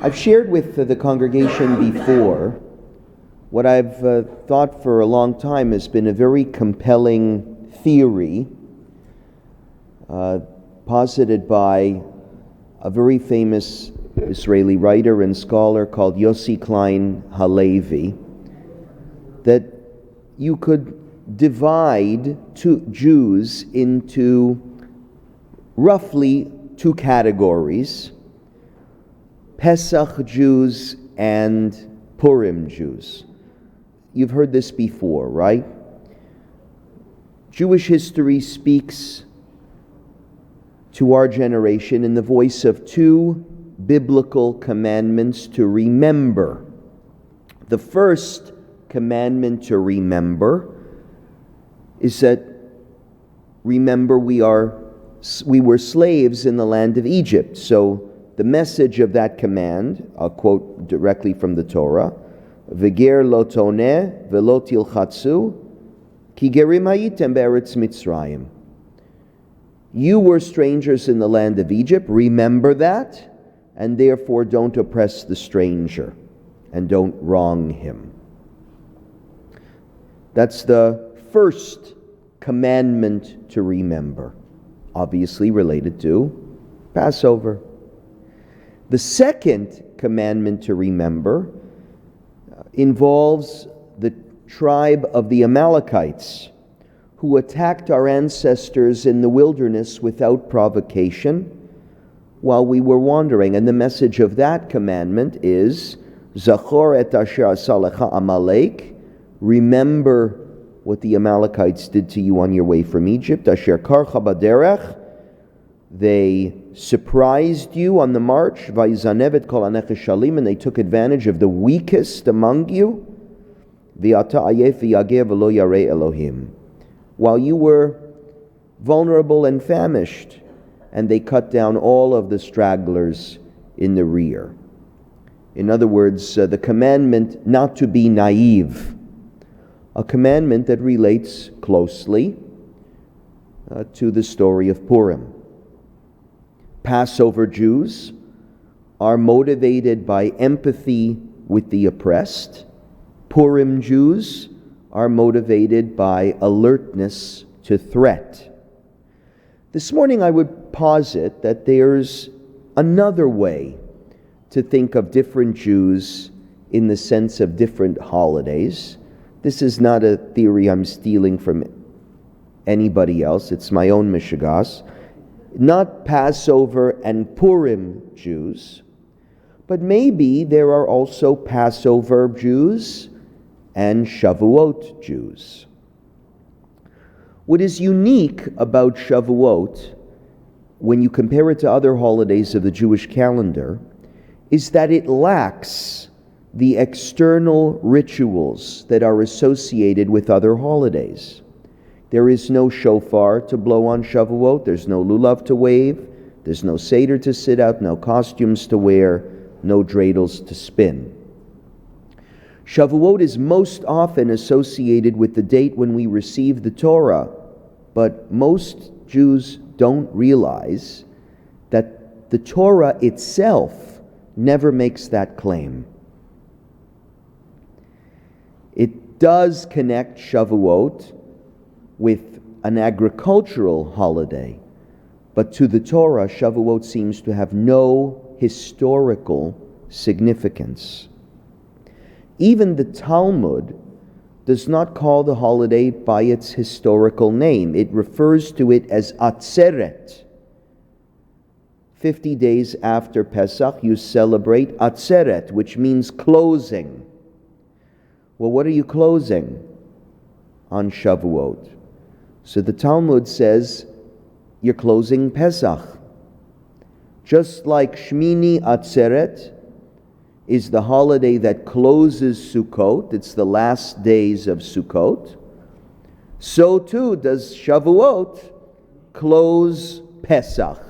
I've shared with the congregation before what I've thought for a long time has been a very compelling theory posited by a very famous Israeli writer and scholar called Yossi Klein Halevi, that you could divide Jews into roughly two categories: Pesach Jews and Purim Jews. You've heard this before, right? Jewish history speaks to our generation in the voice of two biblical commandments to remember. The first commandment to remember is that, remember, we were slaves in the land of Egypt. So the message of that command, I'll quote directly from the Torah, V'ger lo toneh v'lo tilchatzu ki gerim hayitem be'eretz Mitzrayim. You were strangers in the land of Egypt, remember that, and therefore don't oppress the stranger and don't wrong him. That's the first commandment to remember, obviously related to Passover. The second commandment to remember involves the tribe of the Amalekites, who attacked our ancestors in the wilderness without provocation while we were wandering. And the message of that commandment is, Zachor et asher asalecha Amalek, remember what the Amalekites did to you on your way from Egypt. Asher karcha baderech, they surprised you on the march. Vaizanevet kol anech shalim, and they took advantage of the weakest among you. V'ata ayef v'yageh v'lo yarei Elohim, while you were vulnerable and famished, and they cut down all of the stragglers in the rear. In other words, the commandment not to be naive, a commandment that relates closely to the story of Purim. Passover Jews are motivated by empathy with the oppressed. Purim Jews are motivated by alertness to threat. This morning I would posit that there's another way to think of different Jews in the sense of different holidays. This is not a theory I'm stealing from anybody else. It's my own mishigas. Not Passover and Purim Jews, but maybe there are also Passover Jews and Shavuot Jews. What is unique about Shavuot, when you compare it to other holidays of the Jewish calendar, is that it lacks the external rituals that are associated with other holidays. There is no shofar to blow on Shavuot, there's no lulav to wave, there's no seder to sit out, no costumes to wear, no dreidels to spin. Shavuot is most often associated with the date when we receive the Torah, but most Jews don't realize that the Torah itself never makes that claim. It does connect Shavuot with an agricultural holiday, but to the Torah, Shavuot seems to have no historical significance. Even the Talmud does not call the holiday by its historical name. It refers to it as Atzeret. 50 days after Pesach, you celebrate Atzeret, which means closing. Well, what are you closing on Shavuot? So the Talmud says you're closing Pesach. Just like Shmini Atzeret is the holiday that closes Sukkot, it's the last days of Sukkot, so too does Shavuot close Pesach.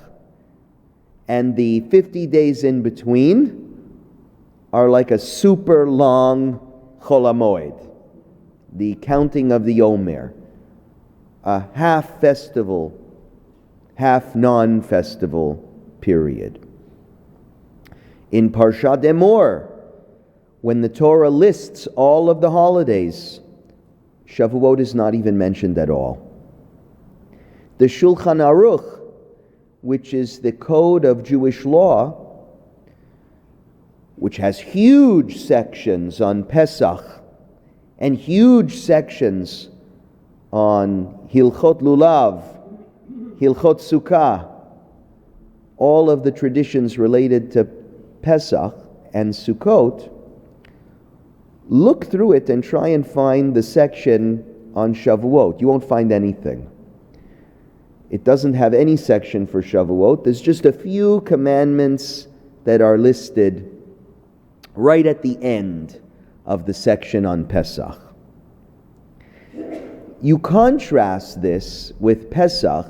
And the 50 days in between are like a super long Chol HaMoed, the counting of the Omer, a half festival, half non-festival period. In Parashat Emor, when the Torah lists all of the holidays, Shavuot is not even mentioned at all. The Shulchan Aruch, which is the code of Jewish law, which has huge sections on Pesach and huge sections on Hilchot Lulav, Hilchot Sukkah, all of the traditions related to Pesach and Sukkot, look through it and try and find the section on Shavuot. You won't find anything. It doesn't have any section for Shavuot. There's just a few commandments that are listed right at the end of the section on Pesach. You contrast this with Pesach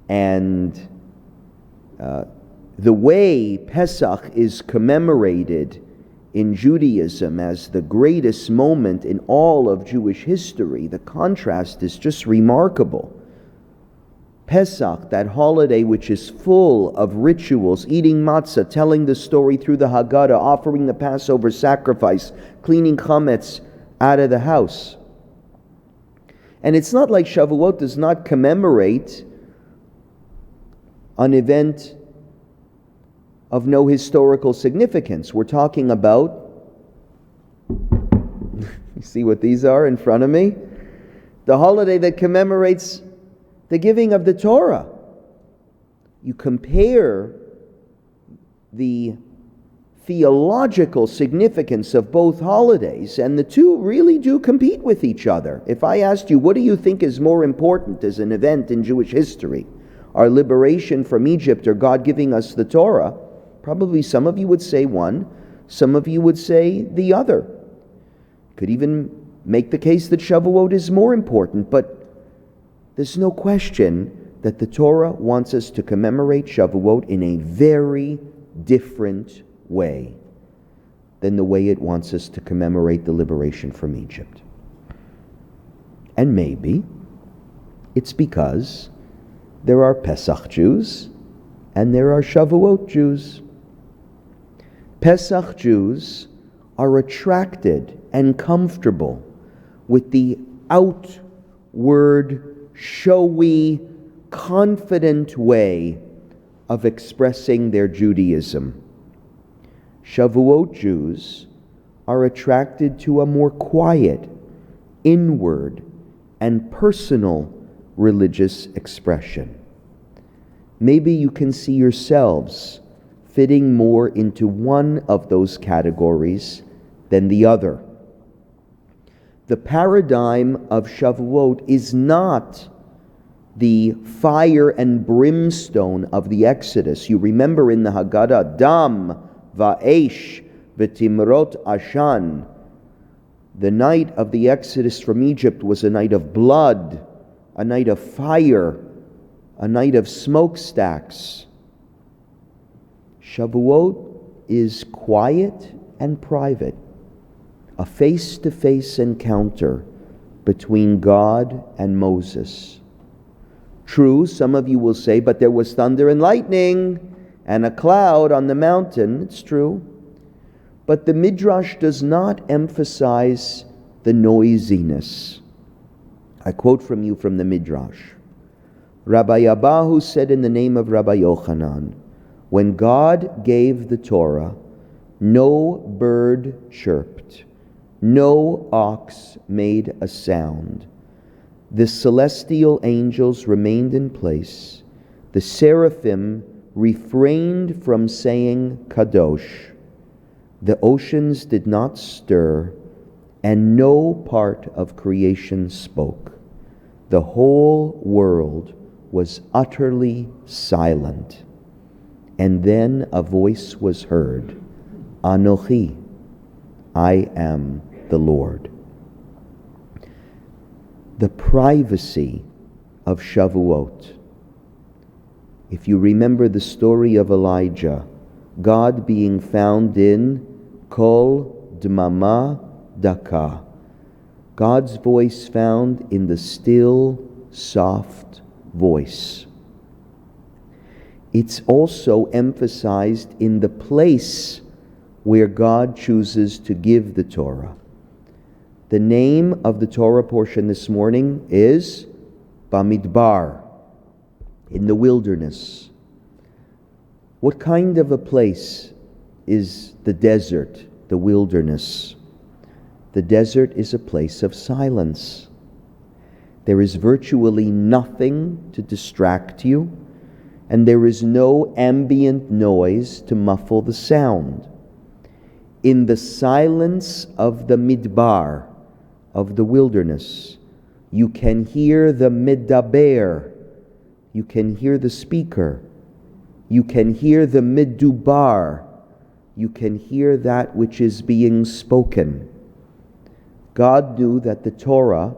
and the way Pesach is commemorated in Judaism as the greatest moment in all of Jewish history. The contrast is just remarkable. Pesach, that holiday which is full of rituals, eating matzah, telling the story through the Haggadah, offering the Passover sacrifice, cleaning chametz out of the house. And it's not like Shavuot does not commemorate an event of no historical significance. We're talking about, you see what these are in front of me? The holiday that commemorates the giving of the Torah. You compare the theological significance of both holidays, and the two really do compete with each other. If I asked you, what do you think is more important as an event in Jewish history? Our liberation from Egypt or God giving us the Torah? Probably some of you would say one, some of you would say the other. Could even make the case that Shavuot is more important, but there's no question that the Torah wants us to commemorate Shavuot in a very different way than the way it wants us to commemorate the liberation from Egypt. And maybe it's because there are Pesach Jews and there are Shavuot Jews. Pesach Jews are attracted and comfortable with the outward, showy, confident way of expressing their Judaism. Shavuot Jews are attracted to a more quiet, inward, and personal religious expression. Maybe you can see yourselves fitting more into one of those categories than the other. The paradigm of Shavuot is not the fire and brimstone of the Exodus. You remember in the Haggadah, Dam va'esh v'timrot ashan. The night of the Exodus from Egypt was a night of blood, a night of fire, a night of smokestacks. Shavuot is quiet and private, a face-to-face encounter between God and Moses. True, some of you will say, but there was thunder and lightning and a cloud on the mountain. It's true. But the Midrash does not emphasize the noisiness. I quote from you from the Midrash. Rabbi Abahu said in the name of Rabbi Yochanan, when God gave the Torah, no bird chirped, no ox made a sound. The celestial angels remained in place. The seraphim refrained from saying Kadosh. The oceans did not stir, and no part of creation spoke. The whole world was utterly silent. And then a voice was heard, Anochi, I am the Lord. The privacy of Shavuot. If you remember the story of Elijah, God being found in Kol Dmama Daka, God's voice found in the still, soft voice. it's also emphasized in the place where God chooses to give the Torah. The name of the Torah portion this morning is Bemidbar, in the wilderness. What kind of a place is the desert, the wilderness? The desert is a place of silence. There is virtually nothing to distract you, and there is no ambient noise to muffle the sound. In the silence of the midbar, of the wilderness, you can hear the medaber, you can hear the speaker, you can hear the medubar, you can hear that which is being spoken. God knew that the Torah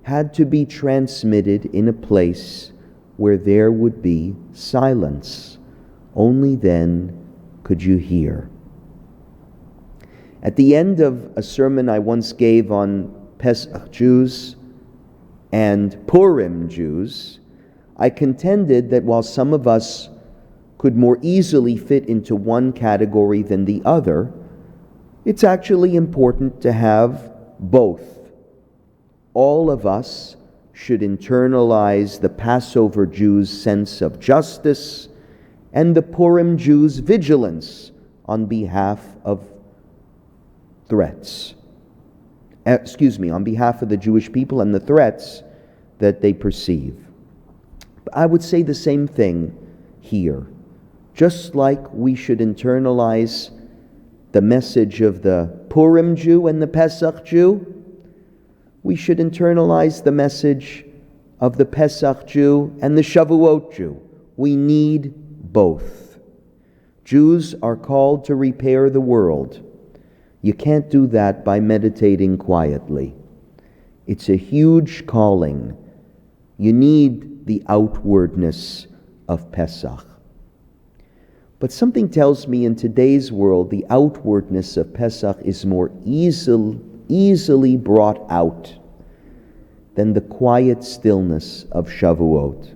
had to be transmitted in a place where there would be silence. Only then could you hear. At the end of a sermon I once gave on Pesach Jews and Purim Jews, I contended that while some of us could more easily fit into one category than the other, it's actually important to have both. All of us should internalize the Passover Jews' sense of justice and the Purim Jews' vigilance on behalf of threats. On behalf of the Jewish people and the threats that they perceive. I would say the same thing here. Just like we should internalize the message of the Purim Jew and the Pesach Jew, we should internalize the message of the Pesach Jew and the Shavuot Jew. We need both. Jews are called to repair the world. You can't do that by meditating quietly. It's a huge calling. You need the outwardness of Pesach. But something tells me in today's world the outwardness of Pesach is more easily brought out than the quiet stillness of Shavuot.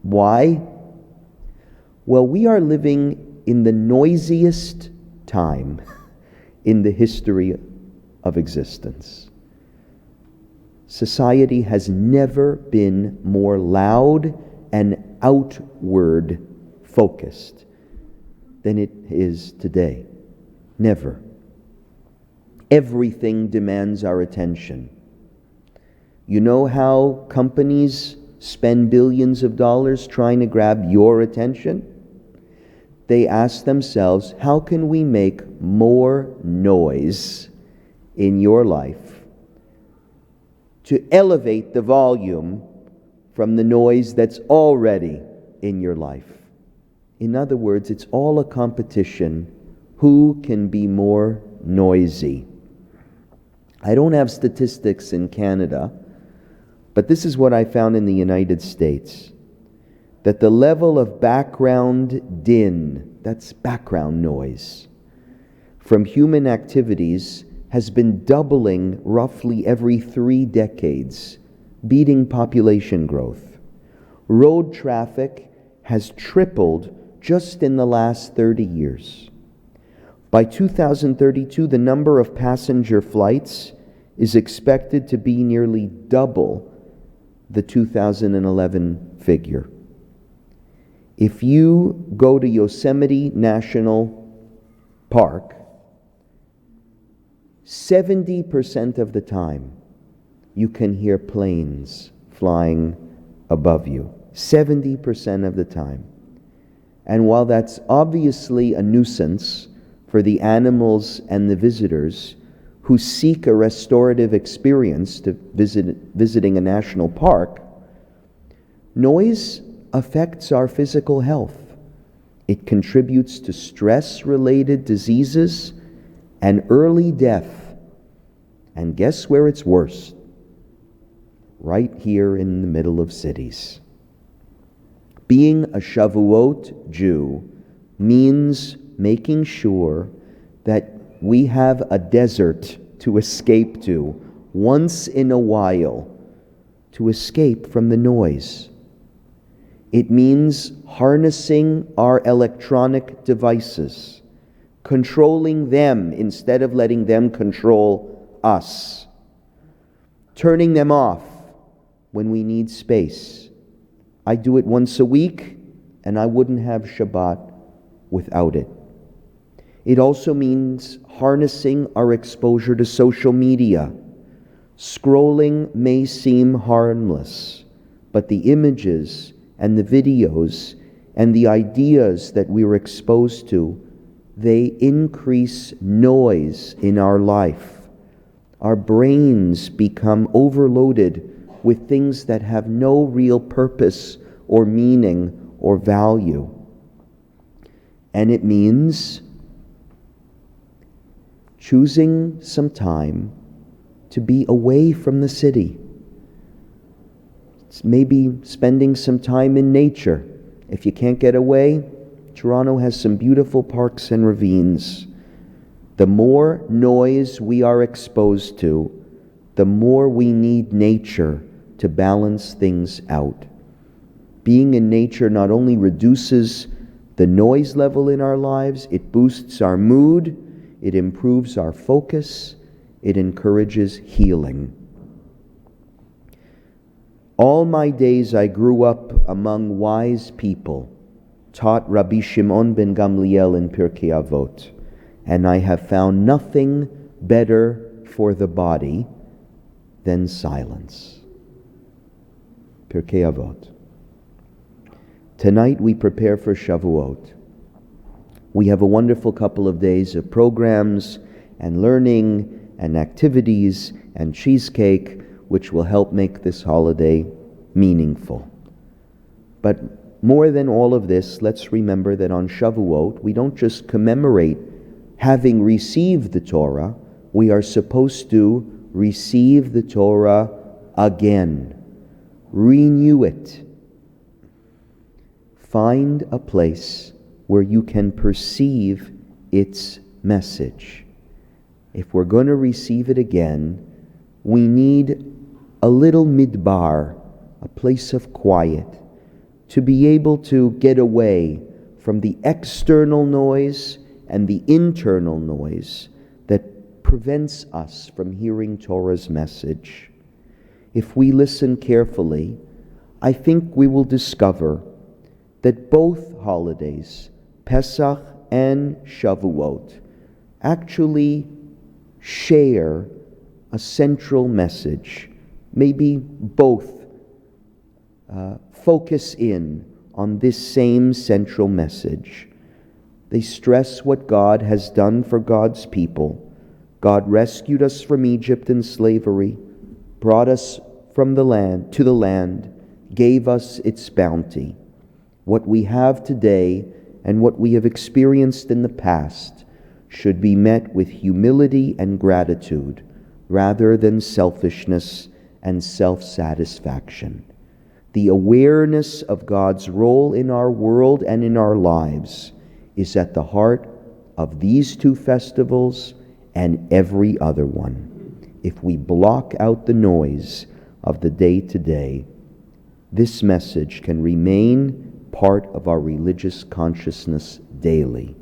Why? Well, we are living in the noisiest time in the history of existence. Society has never been more loud and outward focused than it is today. Never. Everything demands our attention. You know how companies spend billions of dollars trying to grab your attention? They ask themselves, how can we make more noise in your life to elevate the volume from the noise that's already in your life? In other words, it's all a competition. Who can be more noisy? I don't have statistics in Canada, but this is what I found in the United States. That the level of background din, that's background noise, from human activities has been doubling roughly every 3 decades, beating population growth. Road traffic has tripled just in the last 30 years. By 2032, the number of passenger flights is expected to be nearly double the 2011 figure. If you go to Yosemite National Park, 70% of the time you can hear planes flying above you. 70% of the time. And while that's obviously a nuisance for the animals and the visitors who seek a restorative experience to visiting a national park, noise affects our physical health. It contributes to stress-related diseases and early death. And guess where it's worst? Right here in the middle of cities. Being a Shavuot Jew means making sure that we have a desert to escape to once in a while, to escape from the noise. It means harnessing our electronic devices, controlling them instead of letting them control us, turning them off when we need space. I do it once a week, and I wouldn't have Shabbat without it. It also means harnessing our exposure to social media. Scrolling may seem harmless, but the images and the videos and the ideas that we were exposed to, they increase noise in our life. Our brains become overloaded with things that have no real purpose or meaning or value. And it means choosing some time to be away from the city. It's maybe spending some time in nature. If you can't get away, Toronto has some beautiful parks and ravines. The more noise we are exposed to, the more we need nature to balance things out. Being in nature not only reduces the noise level in our lives, it boosts our mood, it improves our focus, it encourages healing. All my days I grew up among wise people, taught Rabbi Shimon ben Gamliel in Pirkei Avot, and I have found nothing better for the body than silence. Pirkei Avot. Tonight we prepare for Shavuot. We have a wonderful couple of days of programs and learning and activities and cheesecake, which will help make this holiday meaningful. But more than all of this, let's remember that on Shavuot, we don't just commemorate having received the Torah, we are supposed to receive the Torah again. Renew it. Find a place where you can perceive its message. If we're going to receive it again, we need a little midbar, a place of quiet, to be able to get away from the external noise and the internal noise that prevents us from hearing Torah's message. If we listen carefully, I think we will discover that both holidays, Pesach and Shavuot, actually share a central message. Maybe both focus in on this same central message. They stress what God has done for God's people. God rescued us from Egypt and slavery, brought us from the land to the land, gave us its bounty. What we have today and what we have experienced in the past should be met with humility and gratitude rather than selfishness and self-satisfaction. The awareness of God's role in our world and in our lives is at the heart of these two festivals and every other one. If we block out the noise of the day-to-day, this message can remain part of our religious consciousness daily.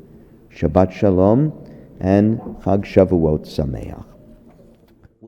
Shabbat Shalom and Chag Shavuot Sameach.